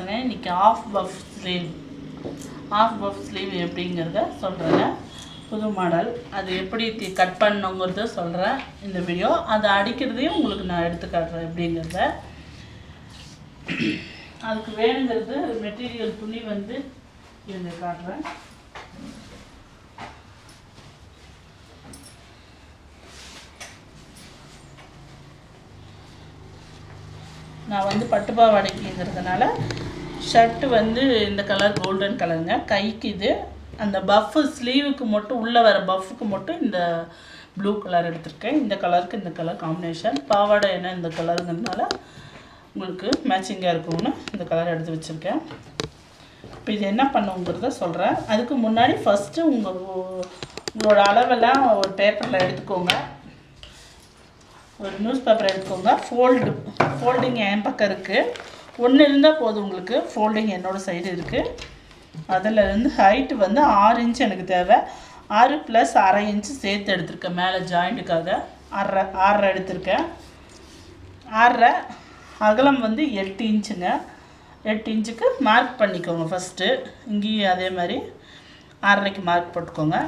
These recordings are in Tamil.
பசங்க இன்னைக்கு ஆஃப் பஃப் ஸ்லீவ் எப்படிங்கிறத சொல்கிறேங்க. புது மாடல் அது எப்படி கட் பண்ணுங்கிறத சொல்கிறேன் இந்த வீடியோ. அதை அடிக்கிறதையும் உங்களுக்கு நான் எடுத்து காட்டுறேன் எப்படிங்கிறத. அதுக்கு வேணுங்கிறது மெட்டீரியல் துணி வந்து இங்க காட்டுறேன். நான் வந்து பட்டுப்பாவாடைக்குங்கிறதுனால ஷர்ட்டு வந்து இந்த கலர் கோல்டன் கலருங்க. கைக்கு இது அந்த பஃப் ஸ்லீவுக்கு மட்டும் உள்ளே வர பஃப்புக்கு மட்டும் இந்த ப்ளூ கலர் எடுத்திருக்கேன். இந்த கலருக்கு இந்த கலர் காம்பினேஷன். பாவாடை என்ன இந்த கலருங்கிறதுனால உங்களுக்கு மேட்சிங்காக இருக்கும்னு இந்த கலர் எடுத்து வச்சுருக்கேன். இப்போ இது என்ன பண்ணுங்கிறத சொல்கிறேன். அதுக்கு முன்னாடி ஃபஸ்ட்டு உங்களோட அளவெல்லாம் ஒரு பேப்பரில் எடுத்துக்கோங்க. ஒரு நியூஸ் பேப்பர் எடுத்துக்கோங்க. ஃபோல்டிங் என் பக்கம் இருக்குது. ஒன்று இருந்தால் போதும் உங்களுக்கு. ஃபோல்டிங் என்னோடய சைடு இருக்குது. அதில் இருந்து ஹைட்டு வந்து 6 இன்ச் எனக்கு தேவை. 6 + ½ இன்ச்சு சேர்த்து எடுத்திருக்கேன். மேலே ஜாயிண்ட்டுக்காக 6.5 எடுத்திருக்கேன். 6.5 அகலம் வந்து 8 இன்ச்சுங்க. 8 இன்ச்சுக்கு மார்க் பண்ணிக்கோங்க. ஃபஸ்ட்டு இங்கேயும் அதே மாதிரி 6.5க்கு மார்க் போட்டுக்கோங்க.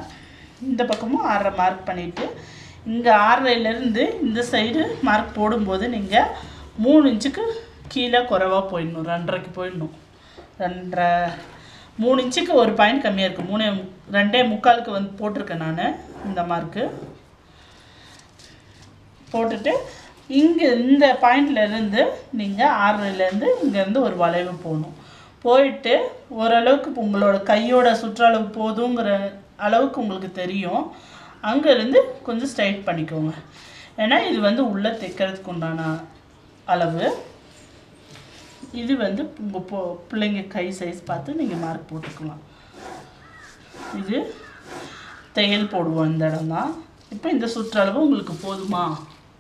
இந்த பக்கமும் 6.5 மார்க் பண்ணிவிட்டு இங்கே 6.5லேருந்து இந்த சைடு மார்க் போடும்போது நீங்கள் 3 இன்ச்சுக்கு கீழே குறைவாக போயிடணும். 2.5க்கு போயிடணும். 3 இன்ச்சுக்கு ஒரு பாயிண்ட் கம்மியாக இருக்குது. 2.25க்கு வந்து போட்டிருக்கேன் நான் இந்த மார்க்கு. போட்டுட்டு இங்கே இந்த பாயிண்ட்லேருந்து நீங்கள் 6.5லேருந்து இங்கேருந்து ஒரு வளைவு போகணும். போயிட்டு ஓரளவுக்கு உங்களோட கையோட சுற்றளவு போதுங்கிற அளவுக்கு உங்களுக்கு தெரியும். அங்கேருந்து கொஞ்சம் ஸ்ட்ரைட் பண்ணிக்கோங்க. ஏன்னா இது வந்து உள்ளே தைக்கிறதுக்கு உண்டான அளவு. இது வந்து உங்கள் பிள்ளைங்க கை சைஸ் பார்த்து நீங்கள் மார்க் போட்டுக்கலாம். இது தையல் போடுவோம் இந்த இடம் தான். இப்போ இந்த சுற்றளவு உங்களுக்கு போதுமா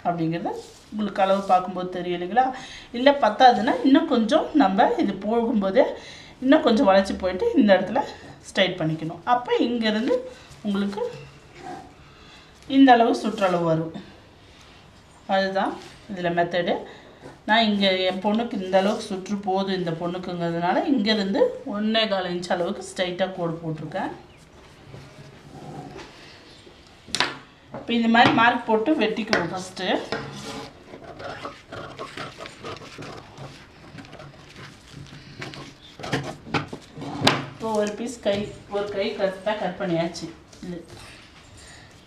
அப்படிங்கிறத உங்களுக்கு அளவு பார்க்கும்போது தெரியும் இல்லைங்களா? இல்லை பத்தாதுன்னா இன்னும் கொஞ்சம் நம்ம இது போகும்போது இன்னும் கொஞ்சம் வளைச்சி போயிட்டு இந்த இடத்துல ஸ்ட்ரைட் பண்ணிக்கணும். அப்போ இங்கேருந்து உங்களுக்கு இந்த அளவு சுற்றளவு வரும். அதுதான் இதில் மெத்தடு. நான் இங்கே என் பொண்ணுக்கு இந்த அளவுக்கு சுற்று போதும் இந்த பொண்ணுக்குங்கிறதுனால இங்கேருந்து 1.25 இன்ச் அளவுக்கு ஸ்ட்ரைட்டாக கோடு போட்டிருக்கேன். இப்போ இந்த மாதிரி மார்க் போட்டு வெட்டிக்குவோம். ஃபஸ்ட்டு இப்போ ஒரு பீஸ் ஒரு கை கரெக்டாக கட் பண்ணியாச்சு.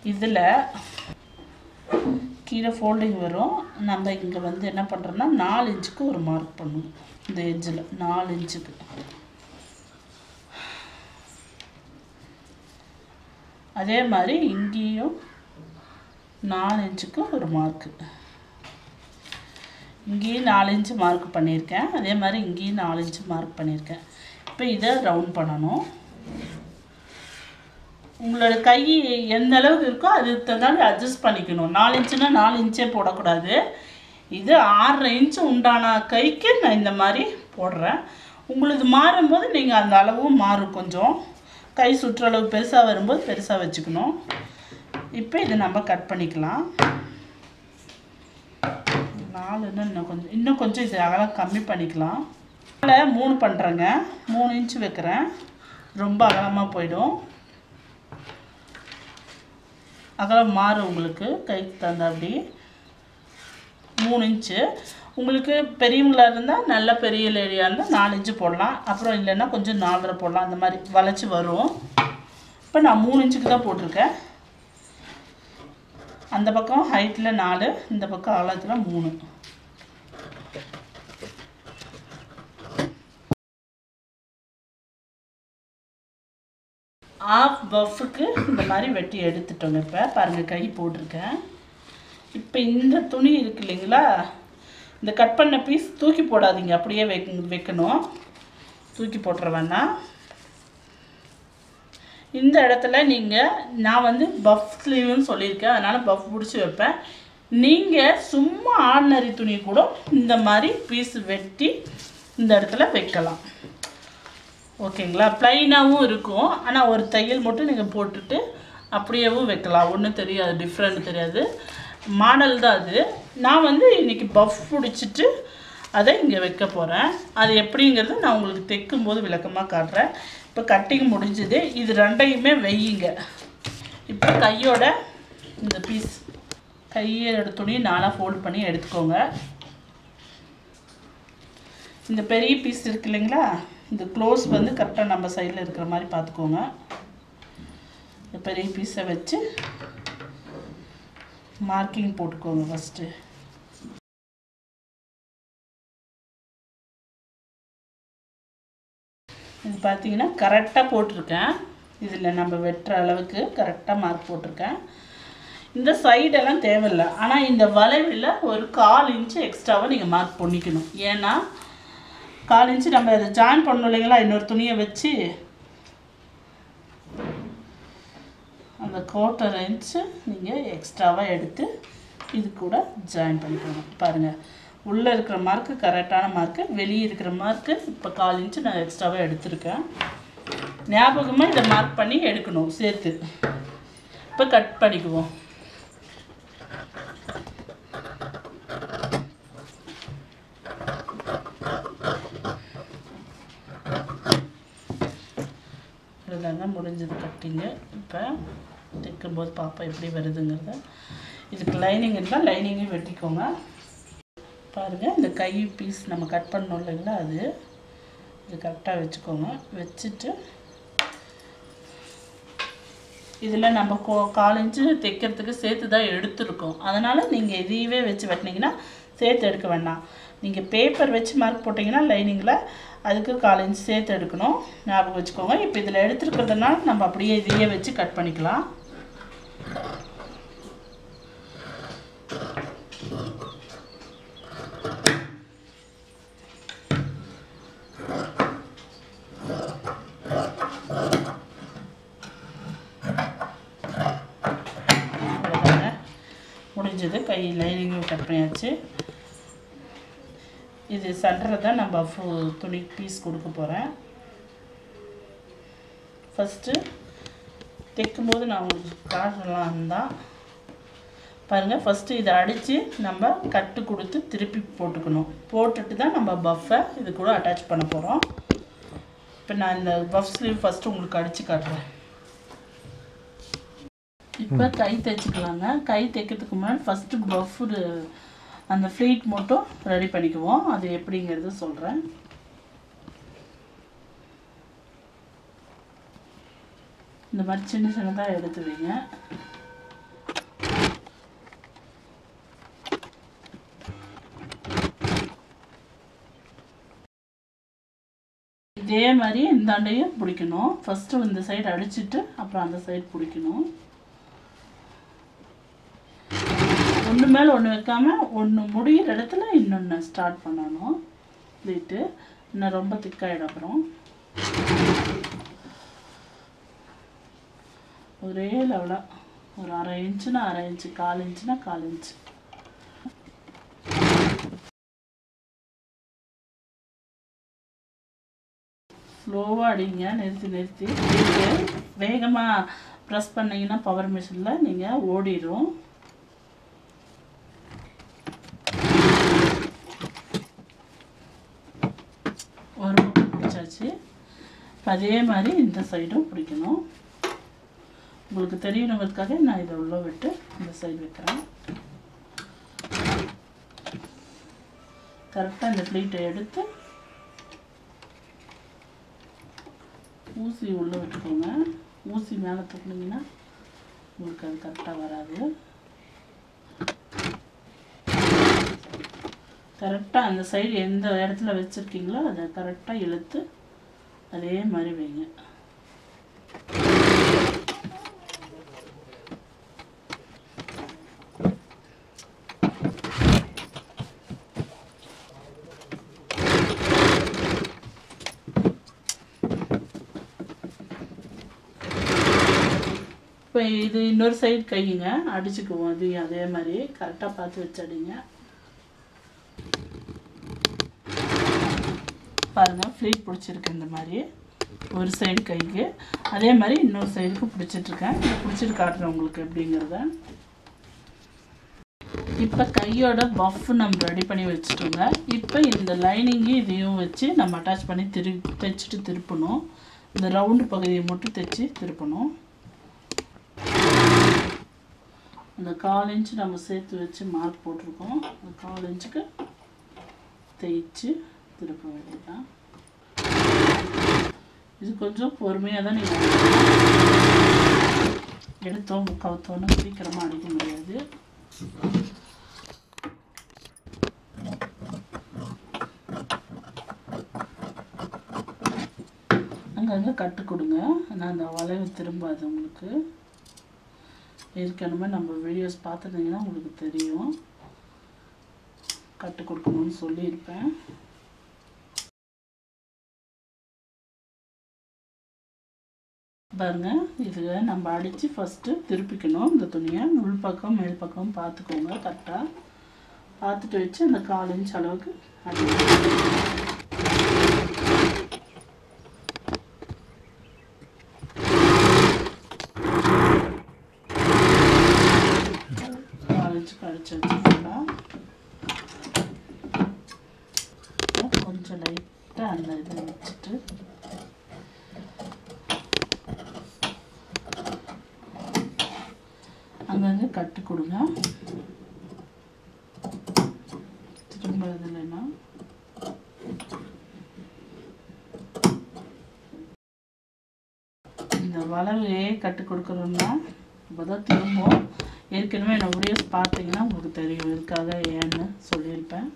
இதில் கீழே ஃபோல்டிங் வரும். நம்ம இங்கே வந்து என்ன பண்ணுறோன்னா 4 இன்ச்சுக்கு ஒரு மார்க் பண்ணுவோம். இந்த எட்ஜில் 4 இன்ச்சுக்கு. அதே மாதிரி இங்கேயும் 4 இன்ச்சுக்கு ஒரு மார்க்கு. இங்கேயும் 4 இன்ச்சு மார்க் பண்ணியிருக்கேன். அதே மாதிரி இங்கேயும் 4 இன்ச்சு மார்க் பண்ணியிருக்கேன். இப்போ இதை ரவுண்ட் பண்ணணும். உங்களோட கை எந்த அளவுக்கு இருக்கோ அதுக்கு தகுந்தாலும் அட்ஜஸ்ட் பண்ணிக்கணும். 4 இன்ச்சுனா 4 இன்ச்சே போடக்கூடாது. இது 6.5 இன்ச்சு உண்டான கைக்கு நான் இந்த மாதிரி போடுறேன். உங்களுக்கு மாறும்போது நீங்கள் அந்த அளவும் மாறும். கொஞ்சம் கை சுற்றளவு பெருசாக வரும்போது பெருசாக வச்சுக்கணும். இப்போ இதை நம்ம கட் பண்ணிக்கலாம். 4ன்னு இன்னும் கொஞ்சம் இது அகலம் கம்மி பண்ணிக்கலாம். 3 பண்ணுறேங்க. 3 இன்ச்சு வைக்கிறேன். ரொம்ப அகலமாக போயிடும். அகலம் மாறும் உங்களுக்கு கைக்கு தந்தாப்படி. 3 இன்ச்சு உங்களுக்கு பெரியவங்களாக இருந்தால் நல்ல பெரிய லேடியாக இருந்தால் 4 இன்ச்சு போடலாம். அப்புறம் இல்லைன்னா கொஞ்சம் 4.5 போடலாம். அந்த மாதிரி வளைச்சி வரும். இப்போ நான் 3 இன்ச்சுக்கு தான் போட்டிருக்கேன். அந்த பக்கம் ஹைட்டில் 4, இந்த பக்கம் அகலத்தில் 3. ஆஃப் பஃப்புக்கு இந்த மாதிரி வெட்டி எடுத்துட்டோங்க. இப்போ பாருங்கள் கை போட்டிருக்கேன். இப்போ இந்த துணி இருக்கு இல்லைங்களா? இந்த கட் பண்ண பீஸ் தூக்கி போடாதீங்க. அப்படியே வைக்கணும். தூக்கி போட்டுற வேணாம். இந்த இடத்துல நீங்கள் நான் வந்து பஃப் ஸ்லீவ்னு சொல்லியிருக்கேன். அதனால் பஃப் பிடிச்சி வைப்பேன். நீங்கள் சும்மா ஆர்டினரி துணி கூட இந்த மாதிரி பீஸ் வெட்டி இந்த இடத்துல வைக்கலாம். ஓகேங்களா? ப்ளைனாகவும் இருக்கும். ஆனால் ஒரு தையல் மட்டும் நீங்கள் போட்டுட்டு அப்படியேவும் வைக்கலாம். ஒன்றும் தெரியாது, டிஃப்ரெண்ட் தெரியாது. மாடல் தான் அது. நான் வந்து இன்றைக்கி பஃப் பிடிச்சிட்டு அதை இங்கே வைக்க போகிறேன். அது எப்படிங்கிறது நான் உங்களுக்கு தைக்கும்போது விளக்கமாக காட்டுறேன். இப்போ கட்டிங் முடிஞ்சுது. இது ரெண்டையுமே வையுங்க. இப்போ கையோட இந்த பீஸ் கையோட துணியை 4 ஃபோல்ட் பண்ணி எடுத்துக்கோங்க. இந்த பெரிய பீஸ் இருக்கு இல்லைங்களா, இந்த க்ளோஸ் வந்து கரெக்டாக நம்ம சைடில் இருக்கிற மாதிரி பார்த்துக்கோங்க. இந்த பெரிய பீஸை வச்சு மார்க்கிங் போட்டுக்கோங்க. ஃபஸ்ட்டு இது பார்த்தீங்கன்னா கரெக்டாக போட்டிருக்கேன். இதில் நம்ம வெட்டுற அளவுக்கு கரெக்டாக மார்க் போட்டிருக்கேன். இந்த சைடெல்லாம் தேவையில்லை. ஆனால் இந்த வளைவில் ஒரு 1/4 இன்ச்சு எக்ஸ்ட்ராவாக நீங்கள் மார்க் பண்ணிக்கணும். ஏன்னா 1/4 இன்ச்சு நம்ம அதை ஜாயின் பண்ணணும் இல்லைங்களா, இன்னொரு துணியை வச்சு அந்த 1/4 இன்ச்சு நீங்கள் எக்ஸ்ட்ராவாக எடுத்து இது கூட ஜாயின் பண்ணிக்கணும். பாருங்கள், உள்ளே இருக்கிற மார்க்கு கரெக்டான மார்க்கு, வெளியே இருக்கிற மார்க்கு இப்போ 1/4 இன்ச்சு நான் எக்ஸ்ட்ராவாக எடுத்திருக்கேன். ஞாபகமாக இதை மார்க் பண்ணி எடுக்கணும் சேர்த்து. இப்போ கட் பண்ணிக்குவோம். இதுதாங்க முடிஞ்சது கட்டிங்கு. இப்போ தைக்கும்போது பாப்பா எப்படி வருதுங்கிறத. இதுக்கு லைனிங் இருந்தால் லைனிங்கையும் வெட்டிக்கோங்க. பாருங்கள், இந்த கை பீஸ் நம்ம கட் பண்ணோம் இல்லைங்களா, அது இது கரெக்டாக வச்சுக்கோங்க. வச்சுட்டு இதில் நம்ம 1/4 இன்ச்சு தைக்கிறதுக்கு சேர்த்து தான் எடுத்துருக்கோம். அதனால் நீங்கள் இதையவே வச்சு வெட்டினீங்கன்னா சேர்த்து எடுக்க வேண்டாம். நீங்கள் பேப்பர் வச்சு மார்க் போட்டிங்கன்னா லைனிங்கில் அதுக்கு 1/4 இன்ச்சு சேர்த்து எடுக்கணும். ஞாபகம் வச்சுக்கோங்க. இப்போ இதில் எடுத்துருக்கிறதுனால நம்ம அப்படியே இதையே வச்சு கட் பண்ணிக்கலாம். முடிஞ்சது. கை லைனிங்கும் கட் பண்ணியாச்சு. இது சென்டரில் தான் நம்ம துணி பீஸ் கொடுக்க போகிறேன். ஃபஸ்ட்டு தைக்கும்போது நான் உங்களுக்கு காட்டலாம் தான். பாருங்கள், ஃபஸ்ட்டு இதை அடித்து நம்ம கட்டு கொடுத்து திருப்பி போட்டுக்கணும். போட்டுட்டு தான் நம்ம பஃப்பை இது கூட அட்டாச் பண்ண போகிறோம். இப்போ நான் இந்த பஃப் ஸ்லீவ் ஃபஸ்ட்டு உங்களுக்கு அடித்து காட்டுறேன். இப்போ கை தைச்சிக்கலாங்க. கை தைக்கிறதுக்கு முன்னாடி ஃபஸ்ட்டு பஃப்பு அந்த ஃப்ளீட் மட்டும் ரெடி பண்ணிக்குவோம். அது எப்படிங்கிறது சொல்கிறேன். இந்த மாதிரி சின்ன சின்னதாக எடுத்து வைங்க. இதே மாதிரி இந்த அண்டையும் பிடிக்கணும். ஃபஸ்ட்டு இந்த சைடு அடிச்சுட்டு அப்புறம் அந்த சைடு பிடிக்கணும். ஒன்று மேலே ஒன்று வைக்காமல் ஒன்று முடிகிற இடத்துல இன்னொன்று ஸ்டார்ட் பண்ணணும். ப்ளீட்டு இன்னும் ரொம்ப திக்காகிடும். அப்புறம் ஒரே லெவலாக ஒரு 1/2 இன்ச்சுனா 1/2 இன்ச்சு, 1/4 இன்ச்சுனா 1/4 இன்ச்சு. ஸ்லோவாக அடிங்க. நிறுத்தி வேகமாக ப்ரெஸ் பண்ணிங்கன்னா பவர் மிஷினில் நீங்கள் ஓடிடும். ஒரு பக்கம் பிடிச்சாச்சு. அதே மாதிரி இந்த சைடும் பிடிக்கணும். உங்களுக்கு தெரியணுங்கிறதுக்காக நான் இதை உள்ள விட்டு இந்த சைடு வைக்கிறேன். கரெக்டாக இந்த ப்ளீட்டை எடுத்து ஊசி உள்ளே விட்டுக்கோங்க. ஊசி மேலே தூக்குனீங்கன்னா உங்களுக்கு அது கரெக்டாக வராது. கரெக்டாக அந்த சைடு எந்த இடத்துல வச்சுருக்கீங்களோ அதை கரெக்டாக இழுத்து அதே மாதிரி வைங்க. இப்போ இது இன்னொரு சைடு கையுங்க அடிச்சுக்குவோம். அது அதே மாதிரி கரெக்டாக பார்த்து வச்சு அடிங்க. பாருங்கள், ஃப்ளீட் பிடிச்சிருக்கு. இந்த மாதிரி ஒரு சைடு கைக்கு அதே மாதிரி இன்னொரு சைடுக்கு பிடிச்சிட்ருக்கேன். பிடிச்சிட்டு காட்டுறேன் உங்களுக்கு எப்படிங்கிறத. இப்போ கையோட பஃப் நம்ம ரெடி பண்ணி வச்சுட்டோங்க. இப்போ இந்த லைனிங்கு இதையும் வச்சு நம்ம அட்டாச் பண்ணி தைச்சிட்டு திருப்பணும். இந்த ரவுண்டு பகுதியை மட்டும் தைச்சி திருப்பணும். அந்த 1/4 இன்ச் நம்ம சேர்த்து வச்சு மார்க் போட்டிருக்கோம். அந்த 1/4 இன்ச்சுக்கு தைச்சு திருப்ப வேண்டியதுதான். இது கொஞ்சம் பொறுமையாக தான் நீங்கள் எடுத்தோம் கவுத்தோன்னு சீக்கிரமாக அடிக்க முடியாது. அங்கங்கே கட்டு கொடுங்க. ஆனால் அந்த வளைவு திரும்பாது. உங்களுக்கு ஏற்கனவே நம்ம வீடியோஸ் பார்த்துருந்தீங்கன்னா உங்களுக்கு தெரியும். கட்டு கொடுக்கணும்னு சொல்லியிருப்பேன். பாருங்க, இது நம்ம அடித்து ஃபஸ்ட்டு திருப்பிக்கணும். இந்த துணியை உள் பக்கம் மேல் பக்கம் பார்த்துக்கோங்க. கரெக்டாக பார்த்துட்டு வச்சு அந்த 1/4 இன்ச் அளவுக்கு அடிச்சு வச்சுக்கலாம். கொஞ்சம் லைட்டாக அந்த இதை வச்சுட்டு அங்கங்கே கட்டு கொடுங்க. திரும்ப இல்லைன்னா இந்த வளைவையே கட்டு கொடுக்குறோம்னா அப்போதான் திரும்பவும். ஏற்கனவே என்ன வீடியோஸ் பார்த்தீங்கன்னா உங்களுக்கு தெரியும் இதுக்காக ஏன்னு சொல்லியிருப்பேன்.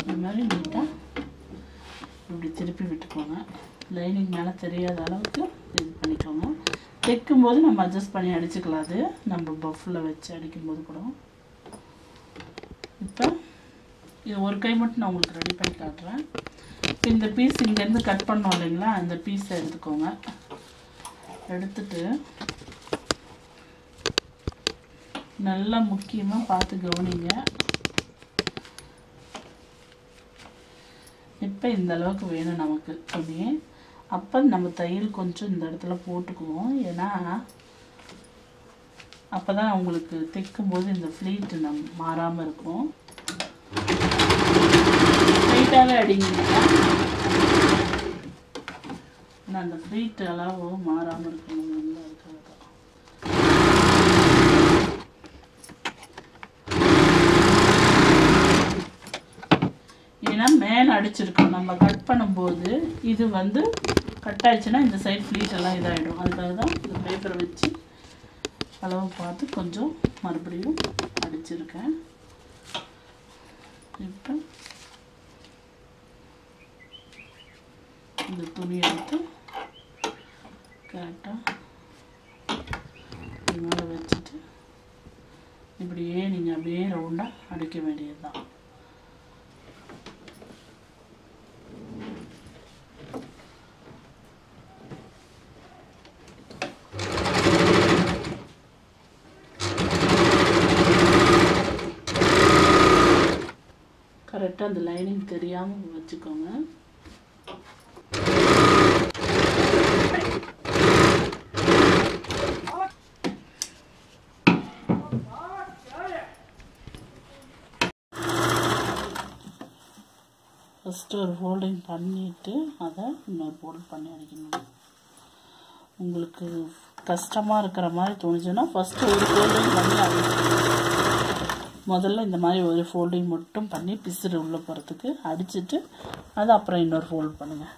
இந்த மாதிரி நீட்டாக இப்படி திருப்பி விட்டுக்கோங்க. லைனிங் மேலே தெரியாத அளவுக்கு இது பண்ணிக்கோங்க. தைக்கும்போது நம்ம அட்ஜஸ்ட் பண்ணி அடிச்சுக்கலாம். அது நம்ம பஃப்பில் வச்சு அடிக்கும்போது கூட. இப்போ இது ஒரு கை மட்டும் நான் உங்களுக்கு ரெடி பண்ணி காட்டுறேன். இப்போ இந்த பீஸ் இங்கேருந்து கட் பண்ணோம் இல்லைங்களா, அந்த பீஸை எடுத்துக்கோங்க. எடுத்துட்டு நல்லா முக்கியமாக பார்த்து கவனிங்க. இப்போ இந்த அளவுக்கு வேணும் நமக்கு துணி. அப்போ நம்ம தையல் கொஞ்சம் இந்த இடத்துல போட்டுக்குவோம். ஏன்னா அப்போ தான் உங்களுக்கு தைக்கும்போது இந்த ஃப்ளீட்டு மாறாமல் இருக்கும். ஸ்ட்ரைட்டாகவே அடிங்கன்னா அந்த ஃப்ளீட் அளவு மாறாமல் இருக்கணும். ஏன்னா மேலே அடிச்சிருக்கோம் நம்ம கட் பண்ணும்போது. இது வந்து கட் ஆயிடுச்சுன்னா இந்த சைடு ஃப்ளீட் எல்லாம் இதாகிடும். அதுக்காக தான் இந்த பேப்பரை வச்சு அளவு பார்த்து கொஞ்சம் மறுபடியும் அடிச்சிருக்கேன். இப்போ இந்த துணி எடுத்து கரெக்டாக இது மேலே வச்சுட்டு இப்படியே நீங்கள் அப்படியே ரவுண்டாக அடிக்க வேண்டியது தான். கரெக்டாக அந்த லைனிங் தெரியாமல் வச்சுக்கோங்க. ஃபஸ்ட்டு ஒரு ஃபோல்டிங் பண்ணிவிட்டு அதை இன்னொரு ஃபோல்ட் பண்ணி அடிக்கணும். உங்களுக்கு கஷ்டமாக இருக்கிற மாதிரி தோணுச்சுன்னா ஃபஸ்ட்டு ஒரு ஃபோல்டிங் பண்ணி அடிக்கணும். முதல்ல இந்த மாதிரி ஒரு ஃபோல்டிங் மட்டும் பண்ணி பிசுறு உள்ளே போகிறதுக்கு அடிச்சுட்டு அது அப்புறம் இன்னொரு ஃபோல்ட் பண்ணுங்கள்.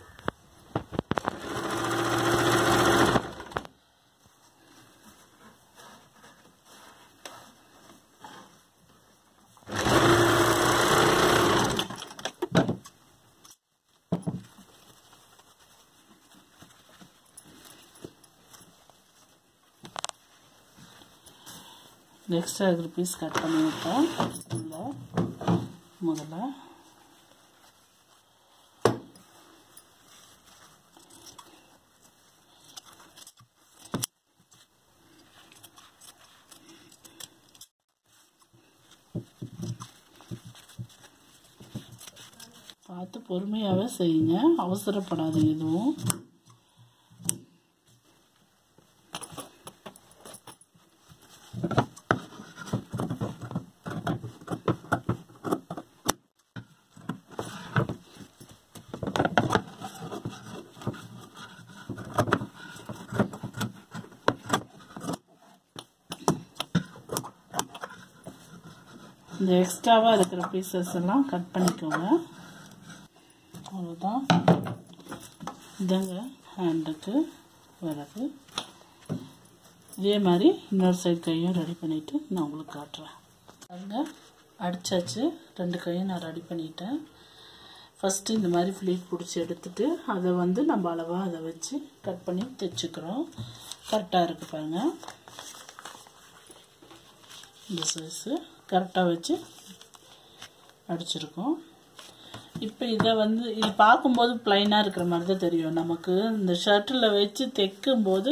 எக்ஸ்ட்ரா இருக்கிற பீஸ் கட் பண்ணி விட்டேன். முதல்ல பார்த்து பொறுமையாகவே செய்யுங்க, அவசரப்படாதீங்க எதுவும். இந்த எக்ஸ்ட்ராவாக இருக்கிற பீசஸ் எல்லாம் கட் பண்ணிக்கோங்க. அவ்வளோதான். இதாங்க ஹேண்டுக்கு வரது. இதே மாதிரி இன்னொரு சைடு கையும் ரெடி பண்ணிவிட்டு நான் உங்களுக்கு காட்டுறேன். பாருங்க, அடித்தாச்சு. 2 கையும் நான் ரெடி பண்ணிட்டேன். ஃபஸ்ட்டு இந்த மாதிரி ஃப்ளீட் பிடிச்சி எடுத்துட்டு அதை வந்து நம்ம அளவாக அதை வச்சு கட் பண்ணி தைச்சிக்கிறோம். கரெக்டாக இருக்குது பாருங்கள். இந்த சைஸு கரெக்டாக வச்சு அடிச்சிருக்கோம். இப்போ இதை வந்து இது பார்க்கும்போது ப்ளைனாக இருக்கிற மாதிரி தான் தெரியும். நமக்கு இந்த ஷர்ட்டில் வச்சு தைக்கும்போது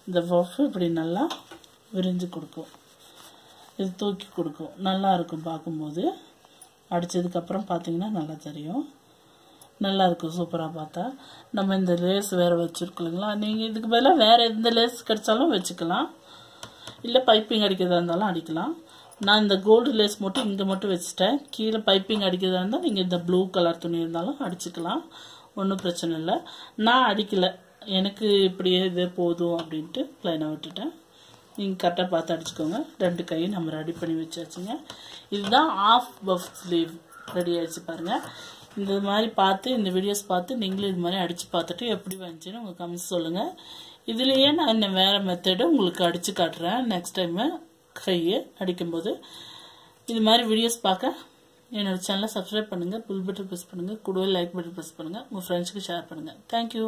இந்த பஃப் இப்படி நல்லா விரிஞ்சு கொடுக்கும், இது தூக்கி கொடுக்கும், நல்லா இருக்கும் பார்க்கும்போது. அடித்ததுக்கப்புறம் பார்த்தீங்கன்னா நல்லா தெரியும், நல்லா இருக்கும். சூப்பராக பார்த்தா நம்ம இந்த லேஸ் வேறு வச்சுருக்கோங்களா, நீங்கள் இதுக்கு பதிலாக வேறு எந்த லேஸ் கிடைச்சாலும் வச்சுக்கலாம், இல்லை பைப்பிங் அடிக்கிறதா இருந்தாலும் அடிக்கலாம். நான் இந்த கோல்டு லேஸ் மட்டும் இங்கே மட்டும் வச்சுட்டேன். கீழே பைப்பிங் அடிக்கிறதா இருந்தால் நீங்கள் இந்த ப்ளூ கலர் துணி இருந்தாலும் அடிச்சுக்கலாம், ஒன்றும் பிரச்சனை இல்லை. நான் அடிக்கலை, எனக்கு இப்படியே இதே போதும் அப்படின்ட்டு ப்ளைனாக விட்டுட்டேன். நீங்கள் கரெக்டாக பார்த்து அடிச்சுக்கோங்க. 2 கையும் நம்ம ரெடி பண்ணி வச்சாச்சுங்க. இதுதான் ஆஃப் பஃப் ஸ்லீவ் ரெடி ஆகிடுச்சு பாருங்கள். இந்த மாதிரி பார்த்து இந்த வீடியோஸ் பார்த்து நீங்களும் இது மாதிரி அடித்து பார்த்துட்டு எப்படி வந்துச்சுன்னு உங்கள் கமெண்ட்ஸ் சொல்லுங்கள். இதுலேயே நான் இன்னும் வேறு மெத்தடு உங்களுக்கு அடித்து காட்டுறேன் நெக்ஸ்ட் டைமு. கையை அடிக்கும்போது இது மாதிரி வீடியோஸ் பார்க்க என்னோட சேனலை சப்ஸ்கிரைப் பண்ணுங்கள், பெல் பட்டன் ப்ரெஸ் பண்ணுங்கள், கூடவே லைக் பட்டன் ப்ரெஸ் பண்ணுங்கள், உங்கள் ஃப்ரெண்ட்ஸுக்கு ஷேர் பண்ணுங்கள். தேங்க்யூ.